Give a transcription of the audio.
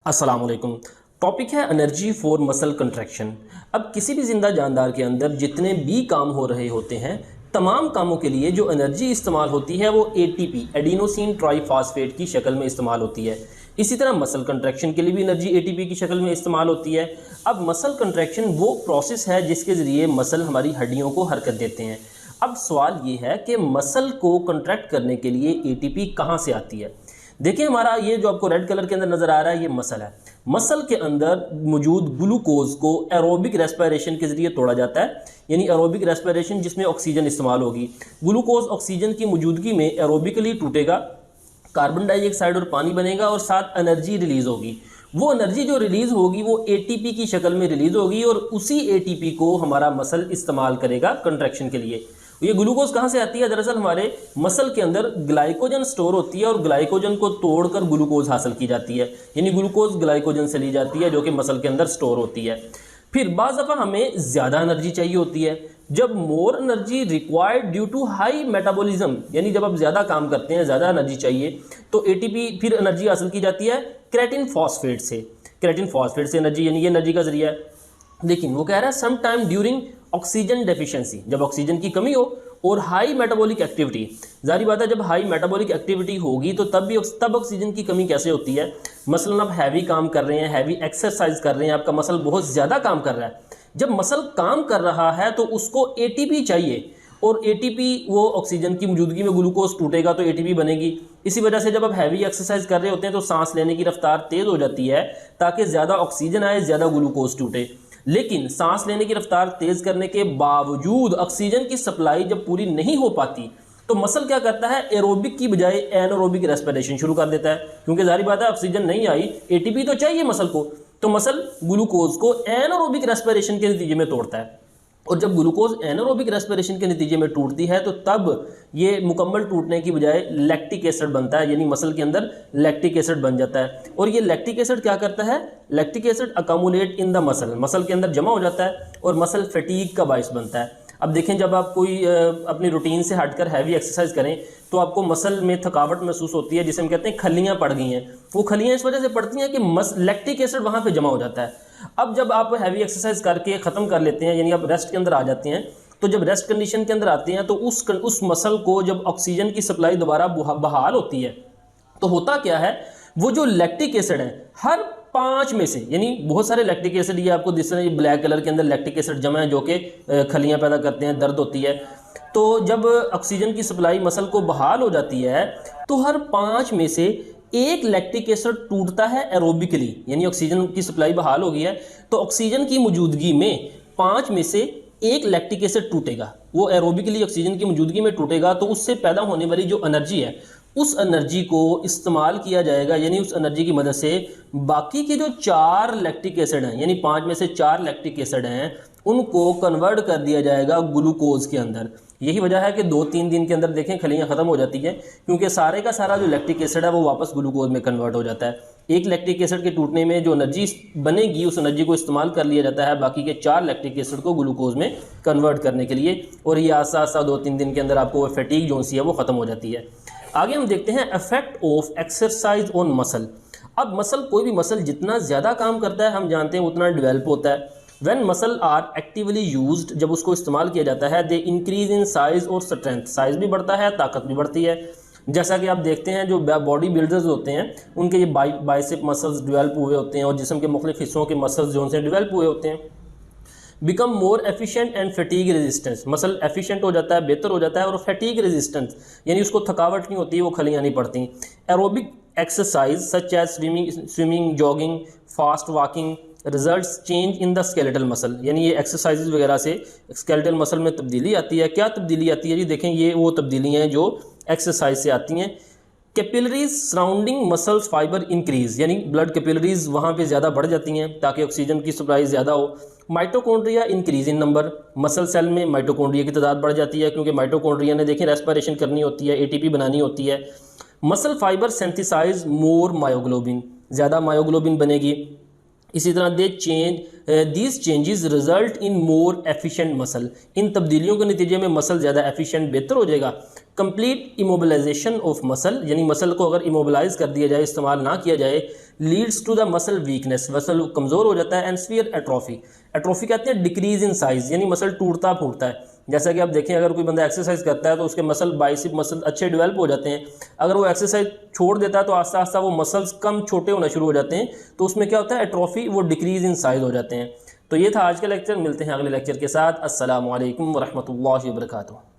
अस्सलाम वालेकुम। टॉपिक है एनर्जी फॉर मसल कंट्रैक्शन। अब किसी भी ज़िंदा जानदार के अंदर जितने भी काम हो रहे होते हैं, तमाम कामों के लिए जो एनर्जी इस्तेमाल होती है वो एटीपी एडिनोसिन ट्राईफॉस्फेट की शक्ल में इस्तेमाल होती है। इसी तरह मसल कंट्रैक्शन के लिए भी एनर्जी एटीपी की शक्ल में इस्तेमाल होती है। अब मसल कंट्रैक्शन वो प्रोसेस है जिसके ज़रिए मसल हमारी हड्डियों को हरकत देते हैं। अब सवाल ये है कि मसल को कंट्रैक्ट करने के लिए एटीपी कहाँ से आती है। देखिए, हमारा ये जो आपको रेड कलर के अंदर नज़र आ रहा है, ये मसल है। मसल के अंदर मौजूद ग्लूकोज को एरोबिक रेस्पिरेशन के ज़रिए तोड़ा जाता है, यानी एरोबिक रेस्पिरेशन जिसमें ऑक्सीजन इस्तेमाल होगी। ग्लूकोज ऑक्सीजन की मौजूदगी में एरोबिकली टूटेगा, कार्बन डाइऑक्साइड और पानी बनेगा और साथ एनर्जी रिलीज़ होगी। वो एनर्जी जो रिलीज़ होगी वो एटीपी की शक्ल में रिलीज़ होगी और उसी एटीपी को हमारा मसल इस्तेमाल करेगा कंट्रैक्शन के लिए। ये ग्लूकोज कहाँ से आती है? दरअसल हमारे मसल के अंदर ग्लाइकोजन स्टोर होती है और ग्लाइकोजन को तोड़कर ग्लूकोज हासिल की जाती है, यानी ग्लूकोज ग्लाइकोजन से ली जाती है जो कि मसल के अंदर स्टोर होती है। फिर बाज़ दफ़ा हमें ज़्यादा एनर्जी चाहिए होती है। जब more energy required due to high metabolism, यानी जब आप ज़्यादा काम करते हैं, ज़्यादा एनर्जी चाहिए, तो एटीपी फिर एनर्जी हासिल की जाती है क्रेटिन फॉस्फेट से। क्रेटिन फॉस्फेट से एनर्जी, यानी ये एनर्जी का जरिया है। लेकिन वो कह रहा है some time during oxygen deficiency, जब ऑक्सीजन की कमी हो और हाई मेटाबॉलिक एक्टिविटी। जारी बात है, जब हाई मेटाबॉलिक एक्टिविटी होगी तो तब ऑक्सीजन की कमी कैसे होती है? मसलन आप हैवी काम कर रहे हैं, हैवी एक्सरसाइज कर रहे हैं, आपका मसल बहुत ज़्यादा काम कर रहा है। जब मसल काम कर रहा है तो उसको एटीपी चाहिए और एटीपी वो ऑक्सीजन की मौजूदगी में ग्लूकोज टूटेगा तो एटीपी बनेगी। इसी वजह से जब आप हैवी एक्सरसाइज कर रहे होते हैं तो सांस लेने की रफ्तार तेज़ हो जाती है ताकि ज़्यादा ऑक्सीजन आए, ज़्यादा ग्लूकोज टूटे। लेकिन सांस लेने की रफ्तार तेज़ करने के बावजूद ऑक्सीजन की सप्लाई जब पूरी नहीं हो पाती तो मसल क्या करता है? एरोबिक की बजाय एनारोबिक रेस्पिरेशन शुरू कर देता है, क्योंकि जारी बात है ऑक्सीजन नहीं आई, एटीपी तो चाहिए मसल को, तो मसल ग्लूकोज को एनारोबिक रेस्पिरेशन के नतीजे में तोड़ता है। और जब ग्लूकोज एनारोबिक रेस्पिरेशन के नतीजे में टूटती है तो तब ये मुकम्मल टूटने की बजाय लैक्टिक एसिड बनता है, यानी मसल के अंदर लैक्टिक एसिड बन जाता है। और ये लैक्टिक एसिड क्या करता है? Lactic acid accumulate in the muscle के अंदर जमा हो जाता है और मसल फटीग का बायस बनता है। अब देखें, जब आप कोई अपनी रूटीन से हटकर हैवी एक्सरसाइज करें तो आपको मसल में थकावट महसूस होती है, जिसे हम कहते हैं खलियाँ पड़ गई हैं। वो खलियाँ इस वजह से पड़ती हैं कि लैक्टिक एसिड वहाँ पे जमा हो जाता है। अब जब आप हैवी एक्सरसाइज करके ख़त्म कर लेते हैं, यानी आप रेस्ट के अंदर आ जाते हैं, तो जब रेस्ट कंडीशन के अंदर आते हैं तो उस मसल को जब ऑक्सीजन की सप्लाई दोबारा बहाल होती है तो होता क्या है? वो जो लैक्टिक एसिड है, हर 5 में से, यानी बहुत सारे लैक्टिक एसिड, ये आपको दिख रहे हैं, ब्लैक कलर के अंदर लैक्टिक एसिड जमा है जो कि खलियाँ पैदा करते हैं, दर्द होती है। तो जब ऑक्सीजन की सप्लाई मसल को बहाल हो जाती है तो हर 5 में से एक लैक्टिक एसिड टूटता है एरोबिकली, यानी ऑक्सीजन की सप्लाई बहाल हो गई है तो ऑक्सीजन की मौजूदगी में 5 में से एक लैक्टिक एसिड टूटेगा, वो एरोबिकली ऑक्सीजन की मौजूदगी में टूटेगा। तो उससे पैदा होने वाली जो एनर्जी है उस एनर्जी को इस्तेमाल किया जाएगा, यानी उस एनर्जी की मदद से बाकी के जो 4 लैक्टिक एसिड हैं, यानी 5 में से 4 लैक्टिक एसिड हैं, उनको कन्वर्ट कर दिया जाएगा ग्लूकोज के अंदर। यही वजह है कि 2-3 दिन के अंदर देखें खलियाँ ख़त्म हो जाती हैं, क्योंकि सारे का सारा जो लैक्टिक एसिड है वो वापस ग्लूकोज में कन्वर्ट हो जाता है। एक लैक्टिक एसिड के टूटने में जो एनर्जी बनेगी उस एनर्जी को इस्तेमाल कर लिया जाता है बाकी के 4 लैक्टिक एसिड को ग्लूकोज में कन्वर्ट करने के लिए, और ये आस्ता आस्ता 2-3 दिन के अंदर आपको वो फटीग जो सी है वो ख़त्म हो जाती है। आगे हम देखते हैं effect of exercise on muscle. अब मसल, कोई भी मसल जितना ज़्यादा काम करता है हम जानते हैं उतना डेवलप होता है। When muscle are actively used, जब उसको इस्तेमाल किया जाता है, दे इंक्रीज इन साइज और स्ट्रेंथ, साइज़ भी बढ़ता है, ताकत भी बढ़ती है। जैसा कि आप देखते हैं जो बॉडी बिल्डर्स होते हैं उनके ये बाइसेप मसल्स डेवलप हुए होते हैं और जिस्म के मुख्तलिफ हिस्सों के मसल्स जो उनसे डेवलप हुए होते हैं। Become more efficient and fatigue resistance, muscle efficient हो जाता है, बेहतर हो जाता है, और फटीग रेजिस्टेंस यानी उसको थकावट नहीं होती, वो खलियाँ नहीं पड़ती। Aerobic exercise such as swimming, jogging, fast walking results change in the skeletal muscle, यानी ये एक्सरसाइज वगैरह से स्केलेटल मसल में तब्दीली आती है। क्या तब्दीली आती है जी? देखें, ये वो तब्दीलियाँ हैं जो एक्सरसाइज से आती हैं। Capillaries surrounding muscles fibre increase, यानी ब्लड कैपिलरीज वहाँ पे ज़्यादा बढ़ जाती हैं ताकि ऑक्सीजन की सप्लाई ज़्यादा हो। Mitochondria increase in number, muscle cell में माइटोकॉन्ड्रिया की तादाद बढ़ जाती है क्योंकि माइटोकॉन्ड्रिया ने देखें रेस्पिरेशन करनी होती है, एटीपी बनानी होती है। Muscle fibre synthesize more myoglobin, ज़्यादा मायोग्लोबिन बनेगी। इसी तरह these changes result in more efficient muscle, इन तब्दीलियों के नतीजे में मसल ज़्यादा एफिशिएंट, बेहतर हो जाएगा। कंप्लीट इमोबिलाइजेशन ऑफ मसल, यानी मसल को अगर इमोबिलाइज कर दिया जाए, इस्तेमाल ना किया जाए, leads to the muscle weakness, muscle कमज़ोर हो जाता है, एंड सीवियर एट्रोफी। एट्रोफी कहते हैं डिक्रीज इन साइज़, यानी मसल टूटता फूटता है। जैसा कि आप देखें, अगर कोई बंदा एक्सरसाइज करता है तो उसके मसल, बाइसेप मसल अच्छे डेवलप हो जाते हैं। अगर वो एक्सरसाइज छोड़ देता है तो आस्ता आस्ता वो मसल्स कम छोटे होना शुरू हो जाते हैं, तो उसमें क्या होता है, एट्रोफी, वो डिक्रीज इन साइज़ हो जाते हैं। तो ये था आज का लेक्चर, मिलते हैं अगले लेक्चर के साथ। अस्सलामु अलैकुम वरहमतुल्लाहि वबरकातुहू।